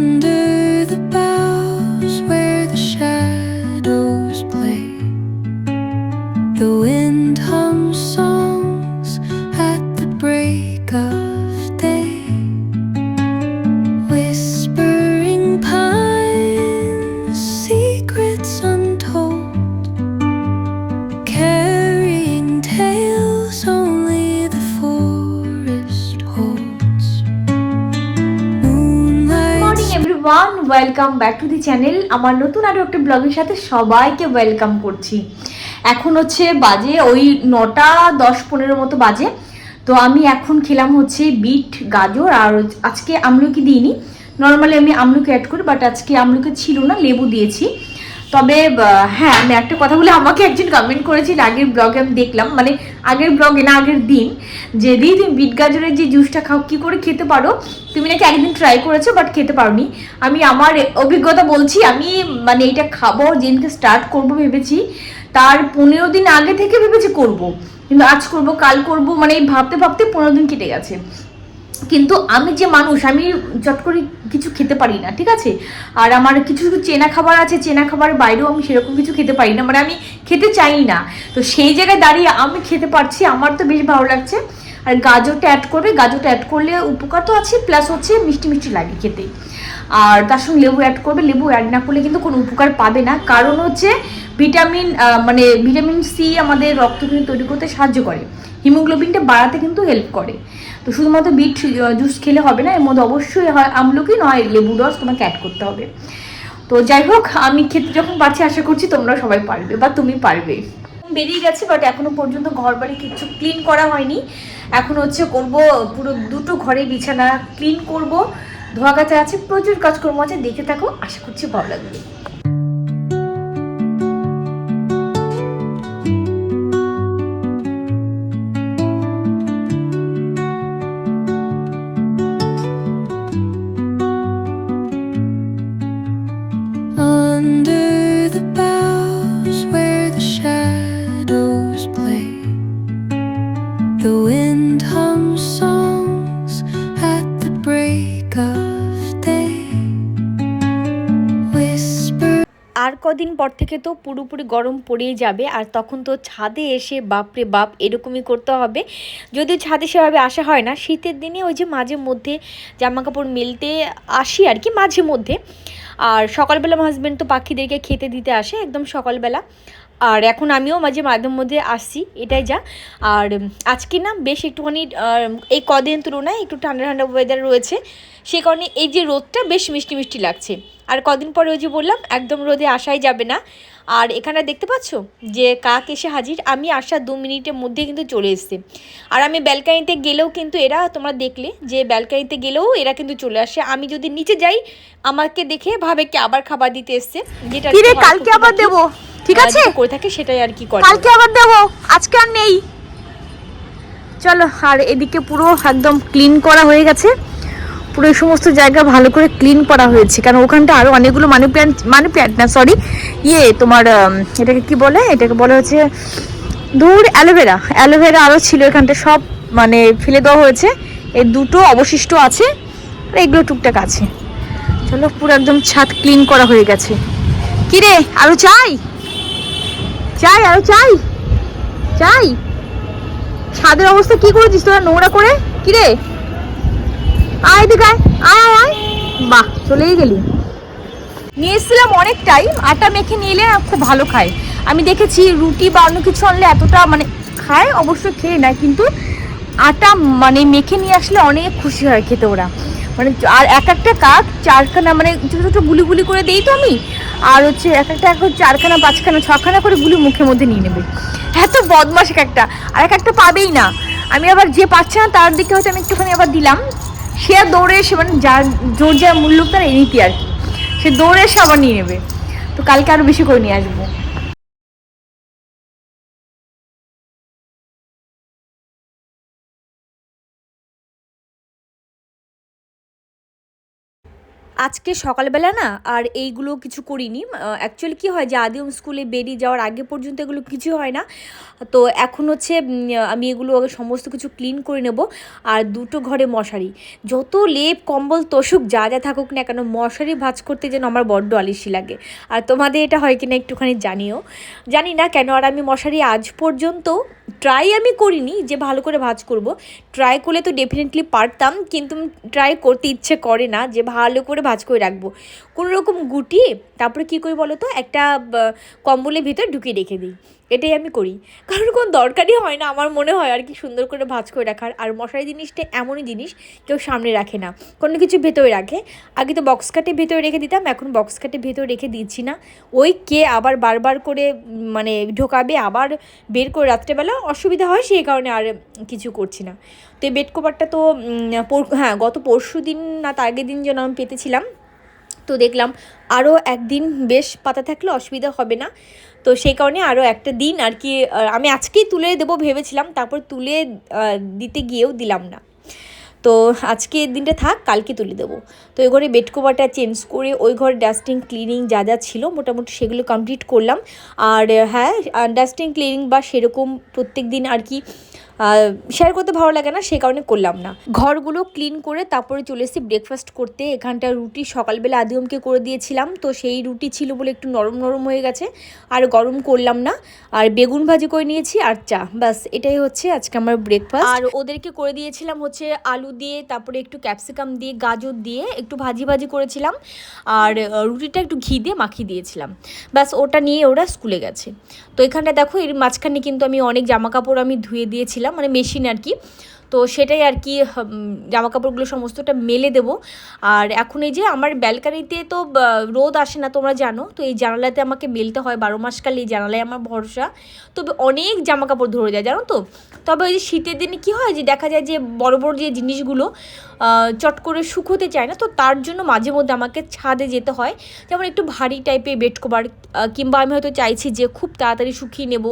Under the boughs where the shadows play, the wind hums songs at the break of day, whispering pines, secrets untold, carrying tales only the forest holds. Morning everyone, welcome back to the channel. আমার নতুন আরও একটা ব্লগের সাথে সবাইকে welcome করছি। এখন হচ্ছে বাজে ওই 9:10-15 মতো বাজে। তো আমি এখন খেলাম হচ্ছে বিট, গাজর, আর আজকে আমলকি দিইনি। নর্মালি আমি আমলকি অ্যাড করি, বাট আজকে আমলকি ছিল না, লেবু দিয়েছি। তবে হ্যাঁ, আমি একটা কথা বলে, আমাকে একজন কমেন্ট করেছিল আগের ব্লগে, আমি দেখলাম, মানে আগের ব্লগে না, আগের দিন, যে দিদি তুমি বিট গাজরের যে জুসটা খাও, কী করে খেতে পারো? তুমি নাকি একদিন ট্রাই করেছো বাট খেতে পারোনি। আমি আমার অভিজ্ঞতা বলছি, আমি মানে এটা খাবো যেদিনকে স্টার্ট করবো ভেবেছি, তার 15 দিন আগে থেকে ভেবেছি করব, কিন্তু আজ করব, কাল করব, মানে এই ভাবতে ভাবতে 15 দিন কেটে গেছে। কিন্তু আমি যে মানুষ, আমি চট করে কিছু খেতে পারি না, ঠিক আছে? আর আমার কিছু কিছু চেনা খাবার আছে, চেনা খাবারের বাইরেও আমি সেরকম কিছু খেতে পারি না, মানে আমি খেতে চাই না। তো সেই জায়গায় দাঁড়িয়ে আমি খেতে পারছি, আমার তো বেশ ভালো লাগছে। আর গাজরটা অ্যাড করবে, গাজরটা অ্যাড করলে উপকার তো আছে, প্লাস হচ্ছে মিষ্টি মিষ্টি লাগে খেতে। আর তার সঙ্গে লেবু অ্যাড করবে, লেবু অ্যাড না করলে কিন্তু কোনো উপকার পাবে না, কারণ হচ্ছে ভিটামিন, মানে ভিটামিন সি আমাদের রক্তকণিকা তৈরি করতে সাহায্য করে, হিমোগ্লোবিনটা বাড়াতে কিন্তু হেল্প করে। তো শুধুমাত্র বিট জুস খেলে হবে না, এর মধ্যে অবশ্যই হয় আমলকি নয় লেবু রস তোমাকে অ্যাড করতে হবে। তো যাই হোক, আমি খেতে যখন পারছি, আশা করছি তোমরা সবাই পারবে বা তুমি পারবে। বেরিয়ে গেছে, বাট এখনো পর্যন্ত ঘর বাড়ি কিছু ক্লিন করা হয়নি। এখন হচ্ছে করব, পুরো দুটো ঘরে বিছানা ক্লিন করব, ধোয়া কাচা আছে, প্রচুর কাজকর্ম আছে, দেখে থাকো, আশা করছি ভালো লাগবে। Under the boughs where the shadows play, the wind hums songs at the break of day, whisper. আর কদিন পর থেকে তো পুরোপুরি গরম পড়েই যাবে, আর তখন তো ছাদে এসে বাপরে বাপ এরকমই করতে হবে। যদিও ছাদে সেভাবে আসা হয় না, শীতের দিনে ওই যে মাঝে মধ্যে জামা কাপড় মেলতে আসি আর কি, মাঝে মধ্যে। আর সকালবেলা আমার হাজব্যান্ড তো পাখিদেরকে খেতে দিতে আসে একদম সকালবেলা, আর এখন আমিও মাঝে মধ্যে আসছি, এটাই যা। আর আজকে না বেশ একটুখানি এই কদিন তুলনায় একটু ঠান্ডা ঠান্ডা ওয়েদার রয়েছে, সে কারণে এই যে রোদটা বেশ মিষ্টি মিষ্টি লাগছে। আর কদিন পরে ওই যে বললাম একদম রোদে আসাই যাবে না। আর এখানে দেখতে পাচ্ছ যে কাক এসে হাজির, আমি আসার 2 মিনিটের মধ্যে কিন্তু চলে এসছে। আর আমি ব্যালকানিতে গেলেও কিন্তু এরা, তোমরা দেখলে যে ব্যালকানিতে গেলেও এরা কিন্তু চলে আসে, আমি যদি নিচে যাই আমাকে দেখে ভাবে কি আবার খাবার দিতে এসছে, যেটা কালকে আবার দেবো, ঠিক আছে করে থাকে, সেটাই আর কি করে, কালকে আবার দেবো, আজকে আর নেই। চলো, আর এদিকে পুরো একদম ক্লিন করা হয়ে গেছে, পুরো এই সমস্ত জায়গা ভালো করে ক্লিন করা হয়েছে, কারণ ওখানটা আরও অনেকগুলো মানি প্ল্যান্ট না, সরি, তোমার এটাকে কি বলে, এটাকে বলা হচ্ছে দূর অ্যালোভেরা আরও ছিল এখানটা, সব মানে ফেলে দেওয়া হয়েছে, এই দুটো অবশিষ্ট আছে, আর এগুলো টুকটাক আছে। চলো, পুরো একদম ছাদ ক্লিন করা হয়ে গেছে। কি রে, আরও চাই, আরও চাই। ছাদের অবস্থা কি করেছিস তোরা নোংরা করে? কি রে, আয় দিকে, আয়, বাহ, চলেই গেলি। নিয়ে এসেছিলাম অনেক টাইম, আটা মেখে নিয়ে এলে খুব ভালো খায়। আমি দেখেছি রুটি বা অন্য কিছু আনলে এতটা মানে খায়, অবশ্যই খেয়ে নেয়, কিন্তু আটা মানে মেখে নিয়ে আসলে অনেক খুশি হয় খেতে ওরা। মানে আর এক একটা কাক 4খানা, মানে ছোটো ছোটো গুলি গুলি করে দিই তো আমি, আর হচ্ছে এক একটা 4খানা 5খানা 6খানা করে গুলি মুখের মধ্যে নিয়ে নেবে, এত বদমাস এক একটা, আর এক একটা পাবেই না। আমি আবার যে পাচ্ছে না তার দিকে হয়তো আমি একটুখানি আবার দিলাম, সে আর দৌড়ে এসে, মানে যার জোর যা মূল্য তার এনিতি আর কি, সে দৌড়ে এসে আবার নিয়ে নেবে। তো কালকে আরও বেশি করে নিয়ে আসবো। আজকে সকালবেলা না আর এইগুলো কিছু করিনি। অ্যাকচুয়ালি কী হয় যে আদিম স্কুলে বেরিয়ে যাওয়ার আগে পর্যন্ত এগুলো কিছু হয় না। তো এখন হচ্ছে আমি এগুলো আগে সমস্ত কিছু ক্লিন করে নেব। আর দুটো ঘরে মশারি, যত লেপ কম্বল তোষক যা যা থাকুক না কেন, মশারি ভাঁজ করতে যেন আমার বড্ড আলিশি লাগে। আর তোমাদের এটা হয় কিনা একটুখানি জানিও, জানি না কেন। আর আমি মশারি আজ পর্যন্ত ট্রাই আমি করিনি যে ভালো করে ভাঁজ করব। ট্রাই করলে তো ডেফিনেটলি পারতাম, কিন্তু ট্রাই করতে ইচ্ছে করে না যে ভালো করে ভাঁজ করে রাখবো। কোনো রকম গুটিয়ে তারপরে কী করি বলো তো, একটা কম্বলের ভিতর ঢুকিয়ে রেখে দিই। এটাই আমি করি, কারণ কোনো দরকারই হয় না আমার মনে হয় আর কি সুন্দর করে ভাঁজ করে রাখার। আর মশারি জিনিসটা এমনই জিনিস, কেউ সামনে রাখে না, কোনো কিছু ভেতরে রাখে। আগে তো বক্স কাটে ভেতরে রেখে দিতাম, এখন বক্স কাটে ভেতরে রেখে দিচ্ছি না। ওই কে আবার বারবার করে মানে ঢোকাবে, আবার বের করে রাত্রেবেলা অসুবিধা হয়, সেই কারণে আর কিছু করছি না। তো এই বেড কভারটা তো হ্যাঁ গত পরশু দিন না তার আগের দিন যেন আমি পেতেছিলাম। তো দেখলাম আরও একদিন বেশ পাতা থাকলে অসুবিধা হবে না। তো সেই কারণে আরও একটা দিন আর কি আমি আজকেই তুলে দেবো ভেবেছিলাম, তারপর তুলে দিতে গিয়েও দিলাম না। তো আজকে দিনটা থাক, কালকে তুলে দেবো। তো ওই ঘরে বেড কভারটা চেঞ্জ করে ওই ঘরে ডাস্টিং ক্লিনিং যা যা ছিল মোটামুটি সেগুলো কমপ্লিট করলাম। আর হ্যাঁ, ডাস্টিং ক্লিনিং বা সেরকম প্রত্যেক দিন আর কি শেয়ার করতে ভালো লাগে না, সে কারণে করলাম না। ঘরগুলো ক্লিন করে তারপরে চলে এসেছি ব্রেকফাস্ট করতে। এখানটা রুটি সকালবেলা আদিমকে করে দিয়েছিলাম, তো সেই রুটি ছিল বলে একটু নরম নরম হয়ে গেছে, আর গরম করলাম না। আর বেগুন ভাজি করে নিয়েছি আর চা, ব্যাস এটাই হচ্ছে আজকে আমার ব্রেকফাস্ট। আর ওদেরকে করে দিয়েছিলাম হচ্ছে আলু দিয়ে, তারপরে একটু ক্যাপসিকাম দিয়ে, গাজর দিয়ে একটু ভাজি ভাজি করেছিলাম, আর রুটিটা একটু ঘি দিয়ে মাখিয়ে দিয়েছিলাম। ব্যাস ওটা নিয়ে ওরা স্কুলে গেছে। তো এখানটা দেখো, এর মাঝখানে কিন্তু আমি অনেক জামা কাপড় আমি ধুয়ে দিয়েছিলাম, মানে মেশিন আর কি। তো সেটাই আর কি জামা কাপড়গুলো সমস্তটা মেলে দেবো। আর এখন এই যে আমার ব্যালকানিতে তো রোদ আসে না তোমরা জানো, তো এই জানালাতে আমাকে মেলতে হয় 12 মাসকাল, এই জানালায় আমার ভরসা। তবে অনেক জামা কাপড় ধরে যায় জানো তো। তবে ওই যে শীতের দিনে কী হয় যে দেখা যায় যে বড় বড় যে জিনিসগুলো চট করে শুকোতে চায় না, তো তার জন্য মাঝে মধ্যে আমাকে ছাদে যেতে হয়। যেমন একটু ভারী টাইপের বেড কভার, কিংবা আমি হয়তো চাইছি যে খুব তাড়াতাড়ি শুকিয়ে নেব,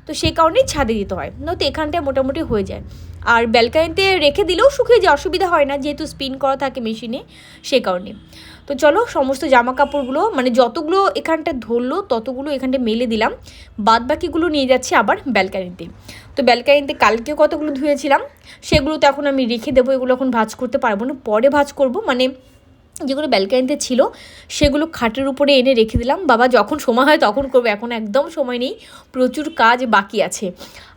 তো সেই কারণেই ছাদে দিতে হয়, নয়তো এখানটায় মোটামুটি হয়ে যায়। আর ব্যালকানিতে রেখে দিলেও শুকিয়ে যায়, অসুবিধা হয় না, যেহেতু স্পিন করা থাকে মেশিনে, সেই কারণে। তো চলো সমস্ত জামা কাপড়গুলো মানে যতগুলো এখানটা ধরলো ততগুলো এখানটা মেলে দিলাম, বাদ বাকিগুলো নিয়ে যাচ্ছি আবার ব্যালকানিতে। তো ব্যালকানিতে কালকে কতগুলো ধুয়েছিলাম সেগুলো তো এখন আমি রেখে দেবো, এগুলো এখন ভাঁজ করতে পারবো না, পরে ভাঁজ করব। মানে যেগুলো ব্যালকানিতে ছিল সেগুলো খাটের উপরে এনে রেখে দিলাম, বাবা যখন সময় হয় তখন করবো, এখন একদম সময় নেই, প্রচুর কাজ বাকি আছে।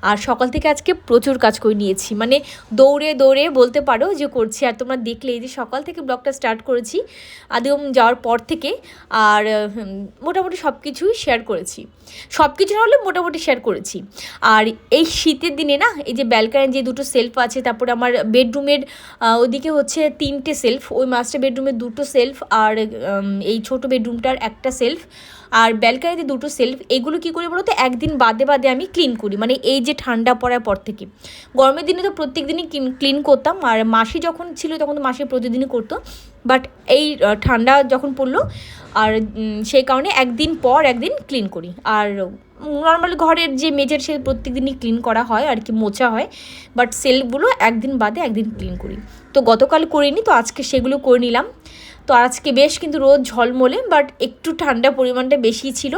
আর সকাল থেকে আজকে প্রচুর কাজ করে নিয়েছি, মানে দৌড়ে দৌড়ে বলতে পারো যে করছি। আর তোমরা দেখলে এই যে সকাল থেকে ব্লগটা স্টার্ট করেছি আদিম যাওয়ার পর থেকে, আর মোটামুটি সব কিছুই শেয়ার করেছি, সব কিছু না হলে মোটামুটি শেয়ার করেছি। আর এই শীতের দিনে না, এই যে ব্যালকানির যে দুটো সেলফ আছে, তারপরে আমার বেডরুমের ওদিকে হচ্ছে 3টে সেলফ, ওই মাস্টার বেডরুমের 2টো সেলফ, আর এই ছোটো বেডরুমটার একটা সেলফ, আর ব্যালকানিতে 2টো সেলফ, এগুলো কী করি বলো তো, একদিন বাদে বাদে আমি ক্লিন করি। মানে এই যে ঠান্ডা পড়ার পর থেকে, গরমের দিনে তো প্রত্যেক দিনই ক্লিন করতাম, আর মাসি যখন ছিল তখন তো মাসি প্রতিদিনই করতো, বাট এই ঠান্ডা যখন পড়লো আর সেই কারণে একদিন পর একদিন ক্লিন করি। আর নর্মালি ঘরের যে মেঝের সে প্রত্যেক দিনই ক্লিন করা হয় আর কি, মোছা হয়, বাট সেলফগুলো একদিন বাদে একদিন ক্লিন করি। তো গতকাল করিনি, তো আজকে সেগুলো করে নিলাম। তো আজকে বেশ কিন্তু রোদ ঝলমলে, বাট একটু ঠান্ডা পরিমাণটা বেশি ছিল।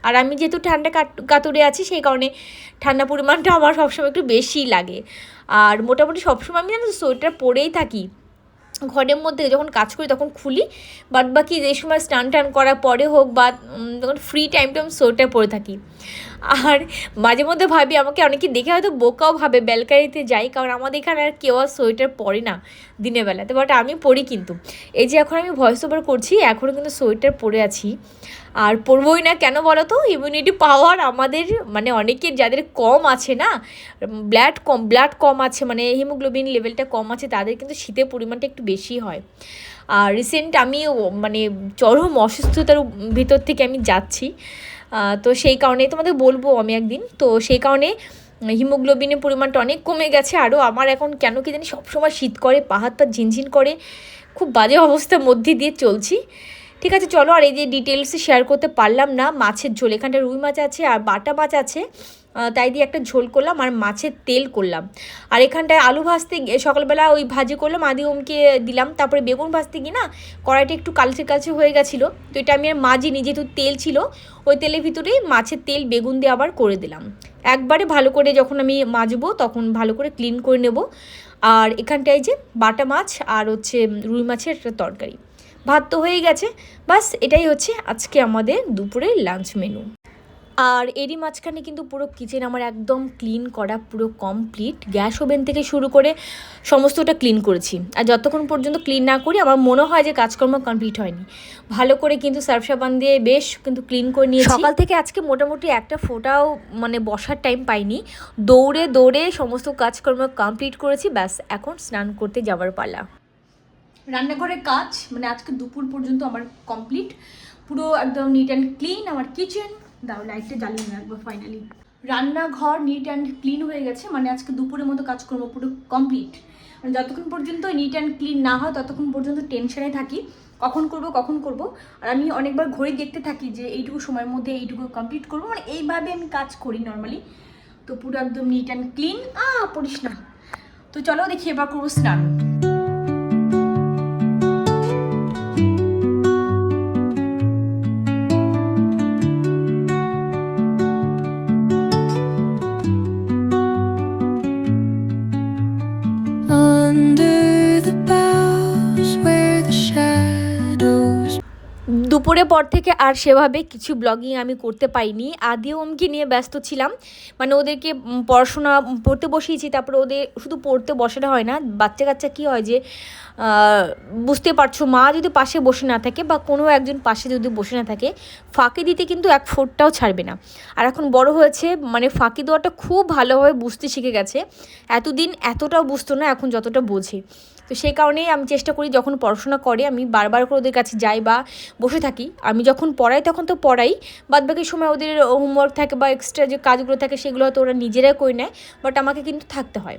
আর আমি যেহেতু ঠান্ডা কাতরে আছি, সেই কারণে ঠান্ডা পরিমাণটা আমার সবসময় একটু বেশিই লাগে। আর মোটামুটি সবসময় আমি জানো সোয়েটার পরেই থাকি, ঘরের মধ্যে যখন কাজ করি তখন খুলি, বাদ বাকি যে সময় স্নান টান করার পরে হোক বা যখন ফ্রি টাইমটা আমি সোয়েটার পরে থাকি। আর মাঝে মধ্যে ভাবি, আমাকে অনেকে দেখে হয়তো বোকাও ভাবে ব্যালকানিতে যাই, কারণ আমাদের এখানে আর কেউ আর সোয়েটার পরে না দিনের বেলাতে, বাট আমি পরি। কিন্তু এই যে এখন আমি ভয়েস ওভার করছি, এখনও কিন্তু সোয়েটার পরে আছি, আর পরবই না কেন বলো তো, ইমিউনিটি পাওয়ার আমাদের মানে অনেকের যাদের কম আছে না, ব্লাড কম আছে, মানে হিমোগ্লোবিন লেভেলটা কম আছে, তাদের কিন্তু শীতের পরিমাণটা একটু বেশি হয়। আর রিসেন্ট আমি মানে চরম অসুস্থতার ভিতর থেকে আমি যাচ্ছি, তো সেই কারণে তোমাদের বলবো আমি একদিন। তো সেই কারণে হিমোগ্লোবিনের পরিমাণটা অনেক কমে গেছে আরও। আমার এখন কেন কি জানি সবসময় শীত করে, পা হাত পা ঝিনঝিন করে, খুব বাজে অবস্থার মধ্যে দিয়ে চলছি। ঠিক আছে চলো, আর এই যে ডিটেলসে শেয়ার করতে পারলাম না, মাছের ঝোল এখানটা রুই মাছ আছে আর বাটা মাছ আছে, তাই দিয়ে একটা ঝোল করলাম আর মাছের তেল করলাম। আর এখানটায় আলু ভাজতে সকালবেলা ওই ভাজি করলাম, আদিওমকে দিলাম, তারপরে বেগুন ভাজতে গিয়ে না কড়াইটা একটু কালচে কালচে হয়ে গেছিলো, তো এটা আমি আর মাজিনি, যেহেতু তেল ছিল ওই তেলের ভিতরেই মাছের তেল বেগুন দিয়ে আবার করে দিলাম। একবারে ভালো করে যখন আমি মাজবো তখন ভালো করে ক্লিন করে নেব। আর এখানটায় যে বাটা মাছ আর হচ্ছে রুই মাছের একটা তরকারি, ভাত তো হয়ে গেছে। বাস এটাই হচ্ছে আজকে আমাদের দুপুরের লাঞ্চ মেনু। আর এরই মাঝখানে কিন্তু পুরো কিচেন আমার একদম ক্লিন করা পুরো কমপ্লিট, গ্যাস ওভেন থেকে শুরু করে সমস্তটা ক্লিন করেছি। আর যতক্ষণ পর্যন্ত ক্লিন না করি আমার মনে হয় যে কাজকর্ম কমপ্লিট হয়নি। ভালো করে কিন্তু সার্ফ সাবান দিয়ে বেশ কিন্তু ক্লিন করে নিয়েছি। সকাল থেকে আজকে মোটামুটি একটা ফোঁটাও মানে বসার টাইম পাইনি, দৌড়ে দৌড়ে সমস্ত কাজকর্ম কমপ্লিট করেছি। ব্যাস এখন স্নান করতে যাওয়ার পালা। রান্নাঘরের কাজ মানে আজকে দুপুর পর্যন্ত আমার কমপ্লিট, পুরো একদম নিট অ্যান্ড ক্লিন আমার কিচেন। দাও লাইটটা জ্বালিয়ে রাখবো। ফাইনালি রান্নাঘর নিট অ্যান্ড ক্লিন হয়ে গেছে, মানে আজকে দুপুরের মতো কাজকর্ম পুরো কমপ্লিট। মানে যতক্ষণ পর্যন্ত নিট অ্যান্ড ক্লিন না হয় ততক্ষণ পর্যন্ত টেনশনে থাকি কখন করব। আর আমি অনেকবার ঘড়ি দেখতে থাকি যে এইটুকু সময়ের মধ্যে এইটুকু কমপ্লিট করবো, মানে এইভাবে আমি কাজ করি নর্মালি। তো পুরো একদম নিট অ্যান্ড ক্লিন। পড়িস না। তো চলো দেখি এবার করবো স্নান। দুপুরের পর থেকে আর সেভাবে কিছু ব্লগিং আমি করতে পাইনি। আদিওমকে নিয়ে ব্যস্ত ছিলাম, মানে ওদেরকে পড়াশোনা পড়তে বসিয়েছি, তারপরে ওদের শুধু পড়তে বসানো হয় না, বাচ্চা কাচ্চা কী হয় যে বুঝতে পারছো, মা যদি পাশে বসে না থাকে বা কোনো একজন পাশে যদি বসে না থাকে ফাঁকি দিতে কিন্তু এক ফোঁটাও ছাড়বে না। আর এখন বড় হয়েছে, মানে ফাঁকি দেওয়াটা খুব ভালোভাবে বুঝতে শিখে গেছে। এতদিন এতটাও বুঝতো না, এখন যতটা বোঝে। তো সেই কারণেই আমি চেষ্টা করি যখন পড়াশোনা করে আমি বারবার করে ওদের কাছে যাই বা বসে থাকি। আমি যখন পড়াই তখন তো পড়াই, বাদবাকি সময় ওদের হোমওয়ার্ক থাকে বা এক্সট্রা যে কাজগুলো থাকে সেগুলো হয়তো ওরা নিজেরাই করে নেয়, বাট আমাকে কিন্তু থাকতে হয়।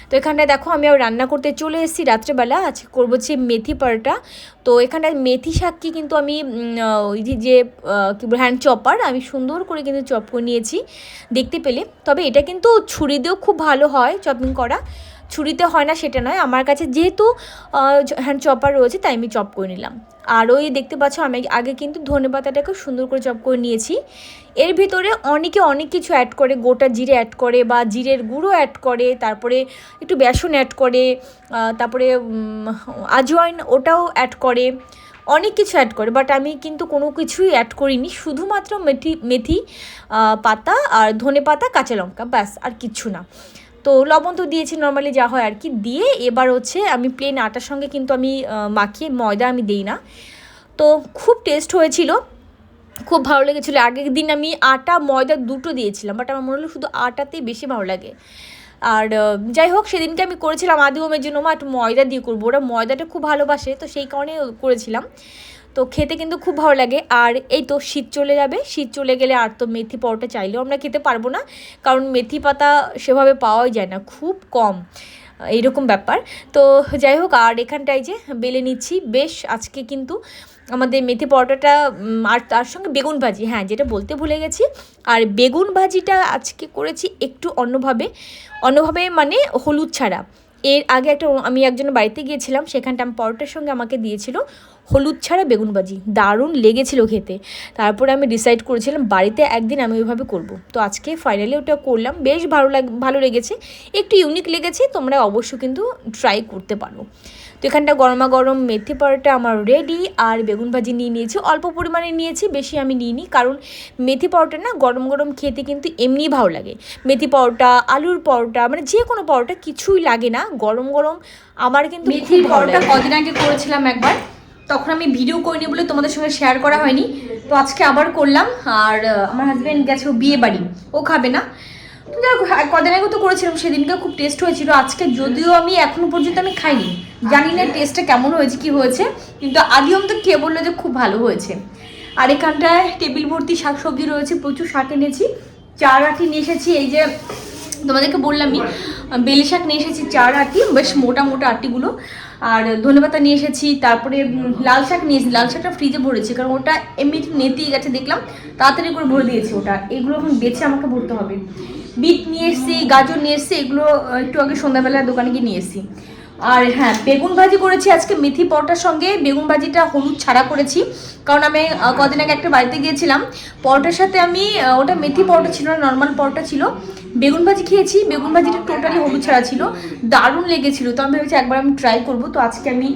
তো এখানটায় দেখো আমি রান্না করতে চলে এসেছি রাত্রেবেলা। আজকে করবো হচ্ছে মেথি পরোটা। তো এখানটায় মেথি শাককে কিন্তু আমি ওই যে কী বলে হ্যান্ড চপার, আমি সুন্দর করে কিন্তু চপ করে নিয়েছি দেখতে পেলে। তবে এটা কিন্তু ছুরি দিয়েও খুব ভালো হয় চপিং করা, ছুরিতে হয় না সেটা নয়, আমার কাছে যেহেতু হ্যান্ড চপার রয়েছে তাই আমি চপ করে নিলাম। আর ওই দেখতে পাচ্ছ আমি আগে কিন্তু ধনেপাতাটাকে সুন্দর করে চপ করে নিয়েছি। এর ভিতরে অনেকে অনেক কিছু অ্যাড করে, গোটা জিরে অ্যাড করে বা জিরের গুঁড়ো অ্যাড করে, তারপরে একটু বেসন অ্যাড করে, তারপরে আজওয়াইন ওটাও অ্যাড করে, অনেক কিছু অ্যাড করে। বাট আমি কিন্তু কোনো কিছুই অ্যাড করিনি, শুধুমাত্র মেথি পাতা আর ধনে পাতা কাঁচা লঙ্কা, ব্যাস আর কিচ্ছু না। তো লবণ তো দিয়েছি নর্মালি যা হয় আর কি, দিয়ে এবার হচ্ছে আমি প্লেন আটার সঙ্গে কিন্তু আমি মাখিয়ে, ময়দা আমি দিই না। তো খুব টেস্ট হয়েছিল, খুব ভালো লেগেছিলো। আগের দিন আমি আটা ময়দা দুটো দিয়েছিলাম, বাট আমার মনে হলো শুধু আটাতেই বেশি ভালো লাগে। আর যাই হোক সেদিনকে আমি করেছিলাম আদিওমের জন্য একটু ময়দা দিয়ে করবো, ওরা ময়দাটা খুব ভালোবাসে, তো সেই কারণে করেছিলাম। তো খেতে কিন্তু খুব ভালো লাগে। আর এই তো শীত চলে যাবে, শীত চলে গেলে আর তো মেথি পরোটা চাইলেও আমরা খেতে পারবো না, কারণ মেথি পাতা সেভাবে পাওয়াই যায় না, খুব কম, এইরকম ব্যাপার। তো যাই হোক, আর এখানটায় যে বেলে নিচ্ছি বেশ। আজকে কিন্তু আমাদের মেথি পরোটাটা আর তার সঙ্গে বেগুন ভাজি, হ্যাঁ যেটা বলতে ভুলে গেছি। আর বেগুন ভাজিটা আজকে করেছি একটু অন্যভাবে মানে হলুদ ছাড়া। এর আগে আমি একজনের বাড়িতে গিয়েছিলাম, সেখানটা আমি পরোটার সঙ্গে আমাকে দিয়েছিল হলুদ ছাড়া বেগুন ভাজি, দারুণ লেগেছিল খেতে। তারপরে আমি ডিসাইড করেছিলাম বাড়িতে একদিন আমি ওইভাবে করব। তো আজকে ফাইনালি ওটা করলাম, বেশ ভালো লেগেছে, একটু ইউনিক লেগেছে, তোমরা অবশ্যই কিন্তু ট্রাই করতে পারো। তো এখানটা গরমা গরম মেথি পরোটা আমার রেডি। আর বেগুন ভাজি নিয়ে নিয়েছি, অল্প পরিমাণে নিয়েছি, বেশি আমি নিইনি, কারণ মেথি পরোটা না গরম গরম খেতে কিন্তু এমনিই ভালো লাগে। মেথি পরোটা, আলুর পরোটা, মানে যে কোনো পরোটা কিছুই লাগে না গরম গরম। আমার কিন্তু মেথি পরোটা কদিন আগে করেছিলাম একবার, তখন আমি ভিডিও করিনি বলে তোমাদের সঙ্গে শেয়ার করা হয়নি। তো আজকে আবার করলাম। আর আমার হাজব্যান্ড গেছে বিয়ে বাড়ি, ও খাবে না। তো যাই হোক, কদিন আগে তো করেছিলাম, সেদিনকে খুব টেস্ট হয়েছিল। আজকে যদিও আমি এখনো পর্যন্ত আমি খাইনি, জানি না টেস্টটা কেমন হয়েছে কি হয়েছে, কিন্তু আদিওম তো খেয়ে বললো যে খুব ভালো হয়েছে। আর এখানটায় টেবিল ভর্তি শাকসবজি রয়েছে, প্রচুর শাক এনেছি, 4 আঁটি নিয়ে এসেছি। এই যে তোমাদেরকে বললামই বেলে শাক নিয়ে এসেছি 4 আটি, বেশ মোটা মোটা আটিগুলো। আর ধনেপাতা নিয়ে এসেছি, তারপরে লাল শাক নিয়েছি। লাল শাকটা ফ্রিজে ভরেছি কারণ ওটা এমনি নেতিয়ে গেছে দেখলাম, তাড়াতাড়ি করে ভরে দিয়েছি ওটা। এগুলো এখন বেছে আমাকে ভরতে হবে। বিট নিয়ে এসেছি, গাজর নিয়ে এসেছি, এগুলো একটু আগে সন্ধ্যাবেলা দোকানে গিয়ে নিয়ে এসেছি। আর হ্যাঁ, বেগুন ভাজি করেছি আজকে মেথি পরোটার সঙ্গে। বেগুন ভাজিটা হলুদ ছাড়া করেছি কারণ আমি কদিন আগে একটা বাড়িতে গিয়েছিলাম, পরোটার সাথে আমি ওটা মেথি পরোটা ছিল না, নর্মাল পরোটা ছিল। বেগুন ভাজি খেয়েছি, বেগুন ভাজিটা টোটালি হলুদ ছাড়া ছিল, দারুণ লেগেছিল। তো আমি ভেবেছি একবার আমি ট্রাই করবো, তো আজকে আমি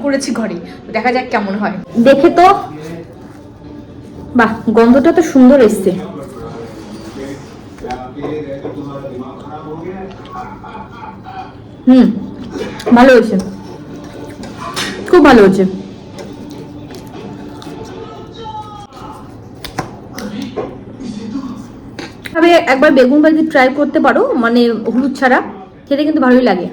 করেছি ঘরে, দেখা যাক কেমন হয়। দেখে তো বাহ, গন্ধটা তো সুন্দর এসছে। ভালো হয়েছে, খুব ভালো হয়েছে। তবে একবার বেগুন ভাজি ট্রাই করতে পারো, মানে হলুদ ছাড়া, খেতে কিন্তু ভালোই লাগে।